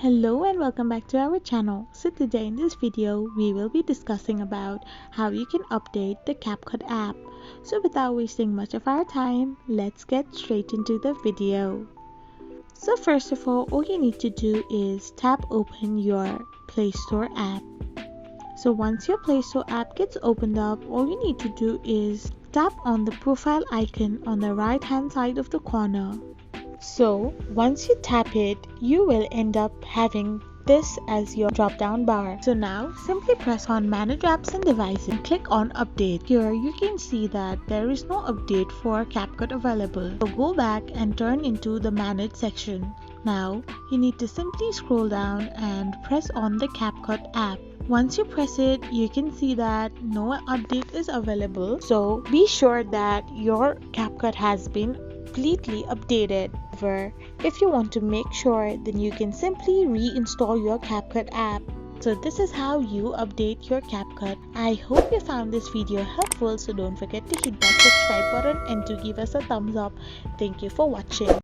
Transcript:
Hello and welcome back to our channel. So today in this video we will be discussing about how you can update the CapCut app. So without wasting much of our time, let's get straight into the video. So first of all you need to do is tap open your Play Store app. So once your Play Store app gets opened up, all you need to do is tap on the profile icon on the right hand side of the corner. So once you tap it, you will end up having this as your drop down bar. So now simply press on manage apps and devices and click on update. Here you can see that there is no update for CapCut available. So go back and turn into the manage section. Now you need to simply scroll down and press on the CapCut app. Once you press it, you can see that no update is available. So be sure that your CapCut has been completely updated. However, if you want to make sure, then you can simply reinstall your CapCut app. So this is how you update your CapCut. I hope you found this video helpful, so don't forget to hit that subscribe button and to give us a thumbs up. Thank you for watching.